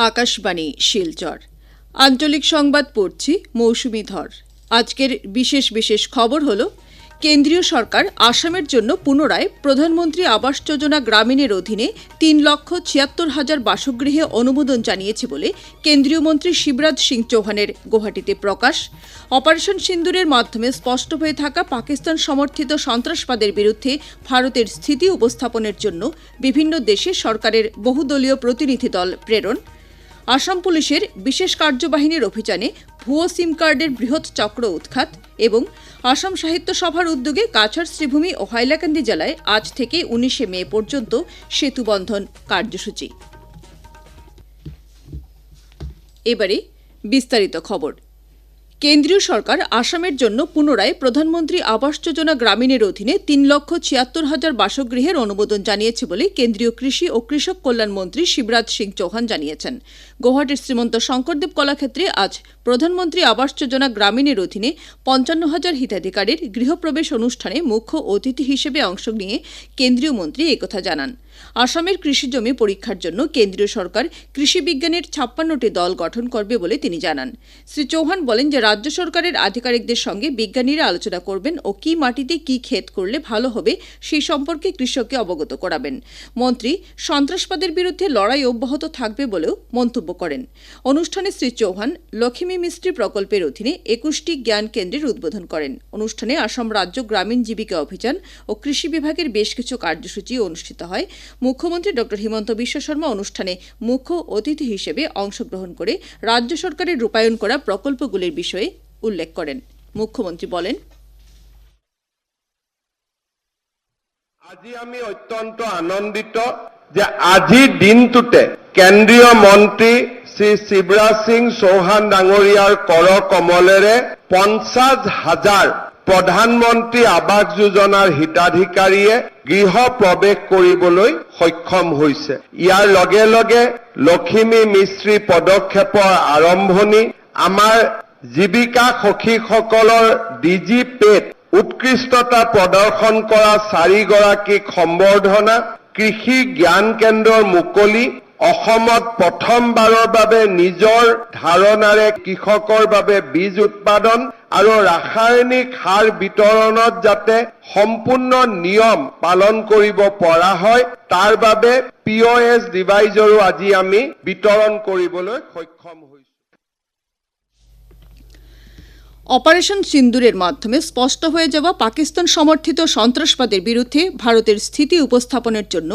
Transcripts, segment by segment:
আকাশবাণী শিলচর আঞ্চলিক সংবাদ পড়ছি মৌসুমী ধর। আজকের বিশেষ খবর হলো, কেন্দ্রীয় সরকার আসামের জন্য পুনরায় প্রধানমন্ত্রী আবাস যোজনা গ্রামীণের অধীনে 3,76,000 বাসগৃহে অনুমোদন জানিয়েছে বলে কেন্দ্রীয় মন্ত্রী শিবরাজ সিং চৌহানের গুয়াহাটিতে প্রকাশ। অপারেশন সিন্দুরের মাধ্যমে স্পষ্ট হয়ে থাকা পাকিস্তান সমর্থিত সন্ত্রাসবাদের বিরুদ্ধে ভারতের স্থিতি উপস্থাপনের জন্য বিভিন্ন দেশে সরকারের বহুদলীয় প্রতিনিধি দল প্রেরণ। আসাম পুলিশের বিশেষ কার্যবাহিনীর অভিযানে ভুয়ো সিম কার্ডের বৃহৎ চক্র উৎখাত এবং আসাম সাহিত্য সভার উদ্যোগে কাছাড়, শ্রীভূমি ও হাইলাকান্দি জেলায় আজ থেকে 19 মে পর্যন্ত সেতুবন্ধন কার্যসূচি। এবারে বিস্তারিত খবর। কেন্দ্রীয় সরকার আসামের জন্য পুনরায় প্রধানমন্ত্রী আবাস যোজনা গ্রামীণের অধীনে 3,76,000 বাসগৃহের অনুমোদন জানিয়েছে বলে কেন্দ্রীয় কৃষি ও কৃষক কল্যাণ মন্ত্রী শিবরাজ সিং চৌহান জানিয়েছেন। গুয়াহাটির শ্রীমন্ত শঙ্করদেব কলাক্ষেত্রে আজ প্রধানমন্ত্রী আবাস যোজনা গ্রামীণের অধীনে 55,000 হিতাধিকারীর গৃহপ্রবেশ অনুষ্ঠানে মুখ্য অতিথি হিসেবে অংশ নিয়ে কেন্দ্রীয় মন্ত্রী একথা জানান। আসামের কৃষিজমি পরীক্ষার জন্য কেন্দ্রীয় সরকার কৃষি বিজ্ঞানের 56টি দল গঠন করবে বলে তিনি জানান। শ্রী চৌহান বলেন যে রাজ্য সরকারের আধিকারিকদের সঙ্গে বিজ্ঞানীরা আলোচনা করবেন ও কি মাটিতে কি ক্ষেত করলে ভালো হবে সেই সম্পর্কে কৃষককে অবগত করাবেন। মন্ত্রী সন্ত্রাসবাদের বিরুদ্ধে লড়াই অব্যাহত থাকবে বলেও মন্তব্য করেন। অনুষ্ঠানে শ্রী চৌহান লক্ষ্মী মিস্ত্রি প্রকল্পের অধীনে 21টি জ্ঞান কেন্দ্রের উদ্বোধন করেন। অনুষ্ঠানে আসাম রাজ্য গ্রামীণ জীবিকা অভিযান ও কৃষি বিভাগের বেশ কিছু কার্যসূচি অনুষ্ঠিত হয়। মুখ্যমন্ত্রী ড হিমন্ত বিশ্ব শর্মা অনুষ্ঠানে মুখ্য অতিথি হিসেবে অংশগ্রহণ করে রাজ্য সরকারের রূপায়ণ করা প্রকল্পগুলির বিষয়ে উল্লেখ করেন। মুখ্যমন্ত্রী বলেন, আজি আমি অত্যন্ত আনন্দিত যে আজিৰ দিনটোতে কেন্দ্ৰীয় মন্ত্ৰী শ্ৰী শিৱৰাজ সিং চৌহান ডাঙৰীয়াৰ কৰ কমলেৰে 50,000 প্ৰধানমন্ত্ৰী আৱাস যোজনাৰ হিতাধিকাৰীয়ে গৃহ প্ৰৱেশ কৰিবলৈ সক্ষম হৈছে। ইয়াৰ লগে লগে লক্ষ্মী মিস্ত্ৰী পদক্ষেপৰ আৰম্ভণি, আমাৰ জীৱিকা সখীসকলৰ ডিজি পেট উৎকৃষ্টতা প্ৰদৰ্শন কৰা 4 গৰাকীক সম্বৰ্ধনা, কৃষি জ্ঞান কেন্দ্ৰৰ মুকলি, অসমত প্ৰথমবাৰৰ বাবে নিজৰ ধাৰণাৰে কৃষকৰ বাবে বীজ উৎপাদন আৰু ৰাসায়নিক সাৰ বিতৰণত যাতে সম্পূৰ্ণ নিয়ম পালন কৰিব পৰা হয় তাৰ বাবে POS ডিভাইজৰো আজি আমি বিতৰণ কৰিবলৈ সক্ষম হৈছো। অপারেশন সিন্দুরের মাধ্যমে স্পষ্ট হয়ে যাওয়া পাকিস্তান সমর্থিত সন্ত্রাসবাদের বিরুদ্ধে ভারতের স্থিতি উপস্থাপনের জন্য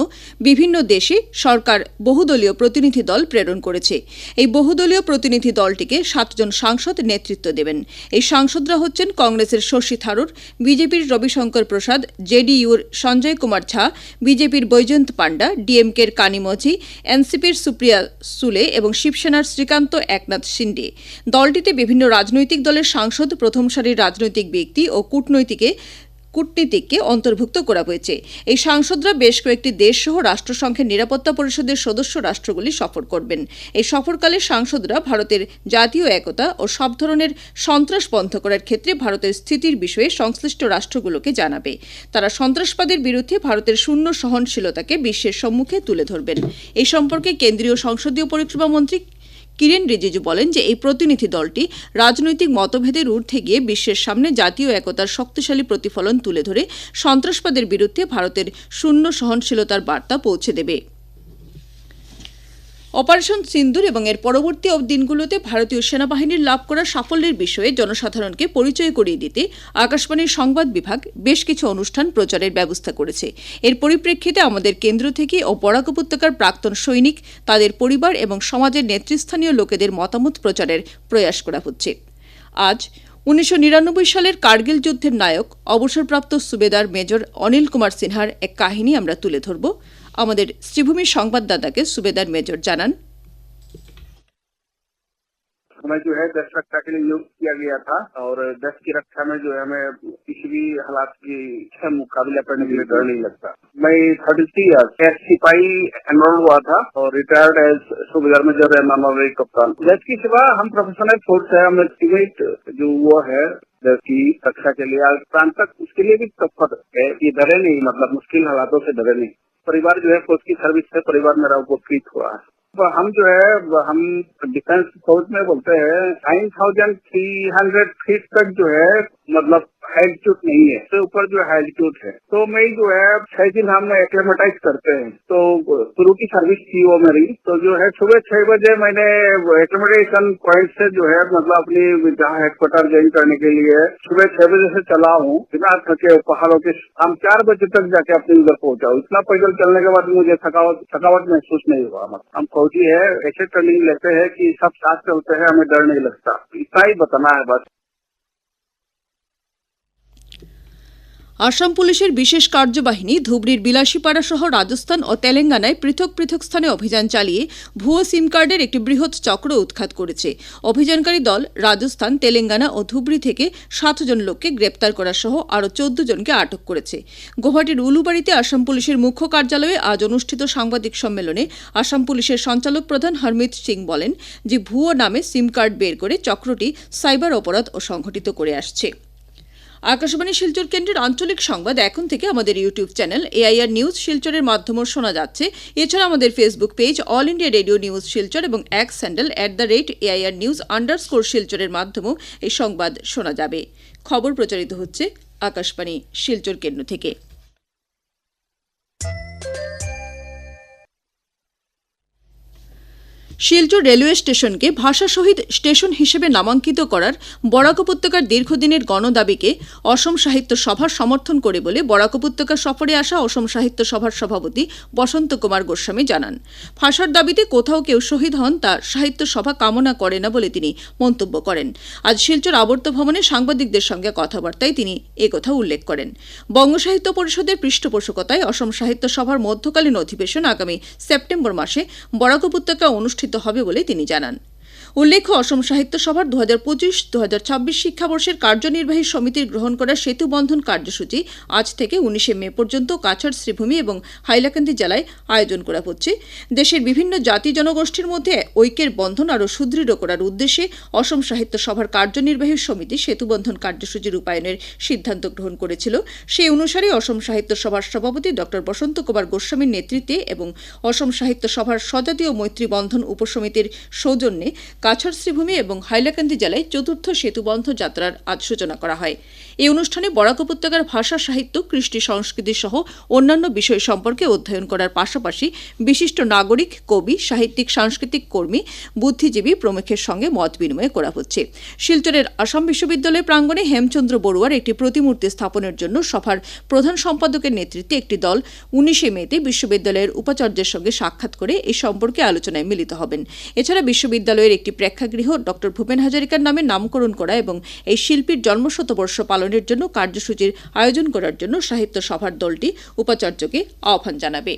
বিভিন্ন দেশে সরকার বহুদলীয় প্রতিনিধি দল প্রেরণ করেছে। এই বহুদলীয় প্রতিনিধি দলটিকে 7 জন সাংসদ নেতৃত্ব দেবেন। এই সাংসদরা হচ্ছেন কংগ্রেসের শশী থারুর, বিজেপির রবিশঙ্কর প্রসাদ, জেডিইউর সঞ্জয় কুমার ঝা, বিজেপির বৈজয়ন্ত পান্ডা, ডিএমকের কানিমঝি, এনসিপির সুপ্রিয়া সুলে এবং শিবসেনার শ্রীকান্ত একনাথ শিন্ডে। দলটিতে বিভিন্ন রাজনৈতিক দলের সাংসদ, প্রথম সারির রাজনৈতিক ব্যক্তি ও কূটনীতিককে অন্তর্ভুক্ত করা হয়েছে। এই সাংসদরা বেশ কয়েকটি দেশসহ রাষ্ট্রসংঘের নিরাপত্তা পরিষদের সদস্য রাষ্ট্রগুলি সফর করবেন। এই সফরকালে সাংসদরা ভারতের জাতীয় একতা ও সব ধরনের সন্ত্রাস বন্ধ করার ক্ষেত্রে ভারতের স্থিতির বিষয়ে সংশ্লিষ্ট রাষ্ট্রগুলোকে জানাবে। তারা সন্ত্রাসবাদের বিরুদ্ধে ভারতের শূন্য সহনশীলতাকে বিশ্বের সম্মুখে তুলে ধরবেন। এই সম্পর্কে কেন্দ্রীয় সংসদীয় পরিক্রমা মন্ত্রী কিরেন রিজিজু বলেন যে এই প্রতিনিধি দলটি রাজনৈতিক মতভেদের ঊর্ধ্বে গিয়ে বিশ্বের সামনে জাতীয় একতার শক্তিশালী প্রতিফলন তুলে ধরে সন্ত্রাসবাদের বিরুদ্ধে ভারতের শূন্য সহনশীলতার বার্তা পৌঁছে দেবে। অপারেশন সিন্দুর এবং এর পরবর্তী দিনগুলোতে ভারতীয় সেনাবাহিনীর লাভ করা সাফল্যের বিষয়ে জনসাধারণকে পরিচয় করিয়ে দিতে আকাশবাণীর সংবাদ বিভাগ বেশ কিছু অনুষ্ঠান প্রচারের ব্যবস্থা করেছে। এর পরিপ্রেক্ষিতে আমাদের কেন্দ্র থেকে ও বরাক উপত্যকার প্রাক্তন সৈনিক, তাদের পরিবার এবং সমাজের নেতৃস্থানীয় লোকেদের মতামত প্রচারের প্রয়াস করা হচ্ছে। আজ 1999 সালের কার্গিল যুদ্ধের নায়ক অবসরপ্রাপ্ত সুবেদার মেজর অনিল কুমার সিনহার এক কাহিনী আমরা তুলে ধরব। আমাদের শ্রীভূমির সংবাদদাতাকে সুবেদার মেজর জানান, हमें जो है देश रक्षा के लिए नियुक्त किया गया था और देश की रक्षा में जो है हमें किसी भी हालात की से मुकाबला करने के लिए डर नहीं लगता। मैं 33 ईयर्स एस सिपाही एनरोल हुआ था और रिटायर्ड एज सूबेदार मेजर एमआरआई कप्तान। देश की सेवा हम प्रोफेशनल फोर्स है, हम एस्टिमेट जो वो है देश की रक्षा के लिए प्रांत तक उसके लिए भी तत्पर है। ये डरे नहीं, मतलब मुश्किल हालातों से डरे नहीं। परिवार जो है फौज की सर्विस से परिवार मेरा उपकृत हुआ है। हम जो है हम डिफेंस फोर्स में बोलते हैं 9,300 फीट तक जो है मतलब एल्टीट्यूड नहीं है, उससे ऊपर जो एल्टीट्यूड है। तो मैं जो है 6 दिन हम एक्लेमेटाइज करते हैं। तो शुरू की सर्विस थी वो मेरी, तो जो है सुबह 6 बजे मैंने एक्लेमेटाइजेशन पॉइंट से जो है मतलब अपनी जहाँ हेडक्वार्टर ज्वाइन करने के लिए सुबह 6 बजे से चला हूँ, बिना थके पहाड़ों के। हम 4 बजे तक जाके अपने उधर पहुंचा। इतना पैदल चलने के बाद मुझे थकावट महसूस नहीं हुआ। हम फौजी है, ऐसे ट्रेनिंग लेते हैं कि सब साथ चलते हैं, हमें डर नहीं लगता। इतना ही बताना है बस। আসাম পুলিশের বিশেষ কার্যবাহিনী ধুবড়ির বিলাসীপাড়া সহ রাজস্থান ও তেলেঙ্গানায় পৃথক পৃথক স্থানে অভিযান চালিয়ে ভুয়ো সিম কার্ডের একটি বৃহৎ চক্র উৎখাত করেছে। অভিযানকারী দল রাজস্থান, তেলেঙ্গানা ও ধুবড়ি থেকে 7 জন লোককে গ্রেপ্তার করা সহ আরও 14 জনকে আটক করেছে। গুয়াহাটির উলুবাড়িতে আসাম পুলিশের মুখ্য কার্যালয়ে আজ অনুষ্ঠিত সাংবাদিক সম্মেলনে আসাম পুলিশের সঞ্চালক প্রধান হরমিত সিং বলেন যে ভুয়ো নামে সিম কার্ড বের করে চক্রটি সাইবার অপরাধ ও সংঘটিত করে আসছে। আকাশবাণী শিলচর কেন্দ্রের আঞ্চলিক সংবাদ এখন থেকে আমাদের ইউটিউব চ্যানেল এআইআর নিউজ শিলচরের মাধ্যমেও শোনা যাচ্ছে। এছাড়া আমাদের Facebook page all India radio news Silchar এবং এক্স হ্যান্ডেল @AIR নিউজ _ শিলচরের মাধ্যমেও এই সংবাদ শোনা যাবে। খবর প্রচারিত হচ্ছে আকাশবাণী শিলচর কেন্দ্র থেকে। শিলচর রেলওয়ে স্টেশনকে ভাষা শহীদ স্টেশন হিসেবে নামাঙ্কিত করার বরাক উপত্যকার দীর্ঘদিনের গণদাবিকে অসম সাহিত্য সভার সমর্থন করে বলে বরাক উপত্যকা সফরে আসা অসম সাহিত্য সভার সভাপতি বসন্ত কুমার গোস্বামী জানান। ভাষার দাবিতে কোথাও কেউ শহীদ হন তা সাহিত্য সভা কামনা করে না বলে তিনি মন্তব্য করেন। আজ শিলচর আবর্ত ভবনে সাংবাদিকদের সঙ্গে কথাবার্তায় তিনি একথা উল্লেখ করেন। বঙ্গ সাহিত্য পরিষদের পৃষ্ঠপোষকতায় অসম সাহিত্য সভার মধ্যকালীন অধিবেশন আগামী সেপ্টেম্বর মাসে বরাক উপত্যকায় অনুষ্ঠিত হবে বলে তিনি জানান। উল্লেখ্য, অসম সাহিত্য সভার 2025-2026 শিক্ষাবর্ষের কার্যনির্বাহী সমিতির গ্রহণ করা সেতু বন্ধন কার্যসূচি আজ থেকে 19 মে পর্যন্ত কাছাড়, শ্রীভূমি এবং হাইলাকান্দি জেলায় আয়োজন করা হচ্ছে। দেশের বিভিন্ন জাতি জনগোষ্ঠীর মধ্যে ঐক্যের বন্ধন আরও সুদৃঢ় করার উদ্দেশ্যে অসম সাহিত্য সভার কার্যনির্বাহী সমিতি সেতু বন্ধন কার্যসূচি রূপায়ণের সিদ্ধান্ত গ্রহণ করেছিল। সেই অনুসারে অসম সাহিত্য সভার সভাপতি ড বসন্ত কুমার গোস্বামীর নেতৃত্বে এবং অসম সাহিত্য সভার স্বজাতীয় মৈত্রী বন্ধন উপসমিতির সৌজন্যে কাছাড়, শ্রীভূমি এবং হাইলাকান্দি জেলায় 4র্থ সেতুবন্ধ যাত্রার আজ সূচনা করা হয়। এই অনুষ্ঠানে বরাক উপত্যকার ভাষা, সাহিত্য, কৃষ্টি, সংস্কৃতি সহ অন্যান্য বিষয় সম্পর্কে অধ্যয়ন করার পাশাপাশি বিশিষ্ট নাগরিক, কবি, সাহিত্যিক, সাংস্কৃতিক কর্মী, বুদ্ধিজীবী প্রমুখের সঙ্গে মত বিনিময় করা হচ্ছে। শিলচরের আসাম বিশ্ববিদ্যালয় প্রাঙ্গণে হেমচন্দ্র বড়ুয়ার একটি প্রতিমূর্তি স্থাপনের জন্য সভার প্রধান সম্পাদকের নেতৃত্বে একটি দল 19 মেতে বিশ্ববিদ্যালয়ের উপাচার্যের সঙ্গে সাক্ষাৎ করে এই সম্পর্কে আলোচনায় মিলিত হবেন। এছাড়া বিশ্ববিদ্যালয়ের একটি প্রেক্ষাগৃহ ড ভূপেন হাজারিকার নামে নামকরণ করা এবং এই শিল্পীর জন্মশতবর্ষ পালনের জন্য কার্যসূচির আয়োজন করার জন্য সাহিত্য সভার দলটি উপাচার্যকে আহ্বান জানাবে।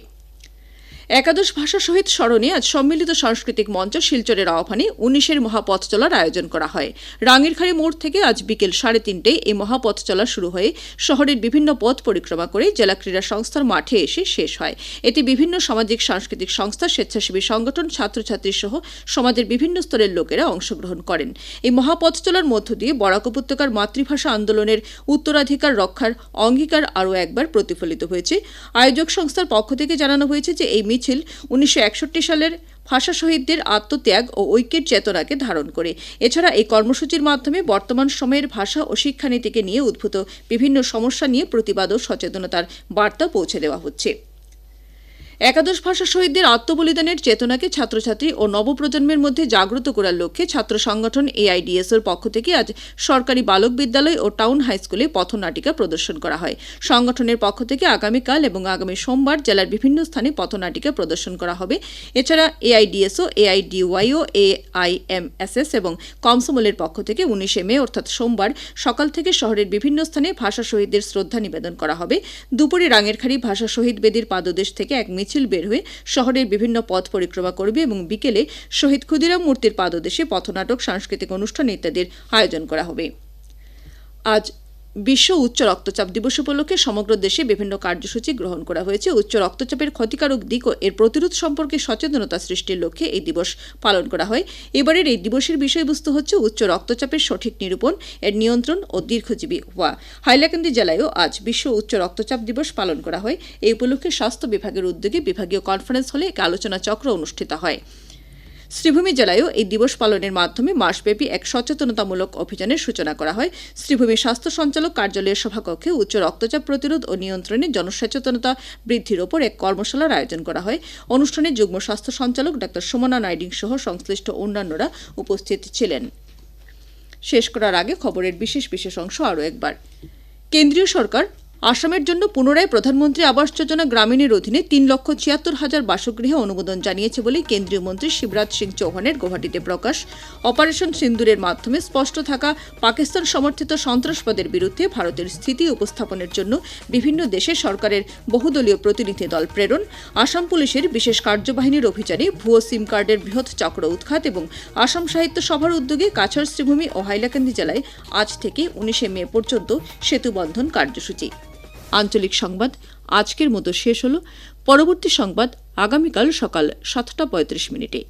একাদশ ভাষা শহীদ স্মরণে আজ সম্মিলিত সাংস্কৃতিক মঞ্চ শিলচরের আহ্বানে 19 মহাপথ চলার আয়োজন করা হয়। রাঙ্গিরখাড়ি মোড় থেকে আজ বিকেল 3:30টায় এই মহাপথ চলা শুরু হয়ে শহরের বিভিন্ন পথ পরিক্রমা করে জেলা ক্রীড়া সংস্থার মাঠে এসে শেষ হয়। এতে বিভিন্ন সামাজিক সাংস্কৃতিক সংস্থা, স্বেচ্ছাসেবী সংগঠন, ছাত্রছাত্রী সহ সমাজের বিভিন্ন স্তরের লোকেরা অংশগ্রহণ করেন। এই মহাপথ চলার মধ্য দিয়ে বরাক উপত্যকার মাতৃভাষা আন্দোলনের উত্তরাধিকার রক্ষার অঙ্গীকার আরও একবার প্রতিফলিত হয়েছে। আয়োজক সংস্থার পক্ষ থেকে জানানো হয়েছে যে এই মিছিল 1961 সালের ভাষা শহীদদের আত্মত্যাগ ও ঐক্যের চেতনাকে ধারণ করে। এছাড়া এই কর্মসূচির মাধ্যমে বর্তমান সময়ের ভাষা ও শিক্ষানীতিকে নিয়ে উদ্ভূত বিভিন্ন সমস্যা নিয়ে প্রতিবাদ ও সচেতনতার বার্তা পৌঁছে দেওয়া হচ্ছে। একাদশ ভাষা শহীদদের আত্মবলিদানের চেতনাকে ছাত্রছাত্রী ও নবপ্রজন্মের মধ্যে জাগ্রত করার লক্ষ্যে ছাত্র সংগঠন AIDSOর পক্ষ থেকে আজ সরকারি বালক বিদ্যালয় ও টাউন হাইস্কুলে পথনাটিকা প্রদর্শন করা হয়। সংগঠনের পক্ষ থেকে আগামীকাল এবং আগামী সোমবার জেলার বিভিন্ন স্থানে পথনাটিকা প্রদর্শন করা হবে। এছাড়া AIDSO, AIDYO, AIMSS এবং কমসমলের পক্ষ থেকে 19 মে অর্থাৎ সোমবার সকাল থেকে শহরের বিভিন্ন স্থানে ভাষা শহীদদের শ্রদ্ধা নিবেদন করা হবে। দুপুরে রাঙ্গিরখাড়ি ভাষা শহীদ বেদির পাদদেশ থেকে এক মিছিল বের হয়ে শহরের বিভিন্ন পথ পরিক্রমা করবে এবং বিকেলে শহীদ ক্ষুদিরাম মূর্তির পাদদেশে পথনাটক, সাংস্কৃতিক অনুষ্ঠান ইত্যাদির আয়োজন করা হবে। আজ বিশ্ব উচ্চ রক্তচাপ দিবস উপলক্ষে সমগ্র দেশে বিভিন্ন কার্যসূচি গ্রহণ করা হয়েছে। উচ্চ রক্তচাপের ক্ষতিকারক দিক ও এর প্রতিরোধ সম্পর্কে সচেতনতা সৃষ্টির লক্ষ্যে এই দিবস পালন করা হয়। এবারের এই দিবসের বিষয়বস্তু হচ্ছে উচ্চ রক্তচাপের সঠিক নিরূপণ, এর নিয়ন্ত্রণ ও দীর্ঘজীবী হওয়া। হাইলাকান্দি জেলায়ও আজ বিশ্ব উচ্চ রক্তচাপ দিবস পালন করা হয়। এই উপলক্ষে স্বাস্থ্য বিভাগের উদ্যোগে বিভাগীয় কনফারেন্স হলে এক আলোচনা চক্র অনুষ্ঠিত হয়। শ্রীভূমি জেলায়ও এই দিবস পালনের মাধ্যমে মাসব্যাপী এক সচেতনতামূলক অভিযানের সূচনা করা হয়। শ্রীভূমি স্বাস্থ্য সঞ্চালক কার্যালয়ের সভাকক্ষে উচ্চ রক্তচাপ প্রতিরোধ ও নিয়ন্ত্রণে জনসচেতনতা বৃদ্ধির ওপর এক কর্মশালার আয়োজন করা হয়। অনুষ্ঠানে যুগ্ম স্বাস্থ্য সঞ্চালক ডা সুমনা নাইডিং সহ সংশ্লিষ্ট অন্যান্যরা উপস্থিত ছিলেন। শেষ করার আগে খবরের বিশেষ অংশ আরও একবার। কেন্দ্রীয় সরকার আসামের জন্য পুনরায় প্রধানমন্ত্রী আবাস যোজনা গ্রামীণের অধীনে 3,76,000 বাসগৃহে অনুমোদন জানিয়েছে বলে কেন্দ্রীয় মন্ত্রী শিবরাজ সিং চৌহানের গৌহাটিতে প্রকাশ। অপারেশন সিন্দুরের মাধ্যমে স্পষ্ট থাকা পাকিস্তান সমর্থিত সন্ত্রাসবাদের বিরুদ্ধে ভারতের স্থিতি উপস্থাপনের জন্য বিভিন্ন দেশে সরকারের বহুদলীয় প্রতিনিধি দল প্রেরণ। আসাম পুলিশের বিশেষ কার্যবাহিনীর অভিযানে ভুয়ো সিম কার্ডের বৃহৎ চক্র উৎখাত এবং আসাম সাহিত্য সভার উদ্যোগে কাছাড়, শ্রীভূমি ও হাইলাকান্দি জেলায় আজ থেকে 19 মে পর্যন্ত সেতুবন্ধন কার্যসূচি। আঞ্চলিক সংবাদ আজকের মতো শেষ হলো। পরবর্তী সংবাদ আগামীকাল সকাল 7:35 মিনিটে।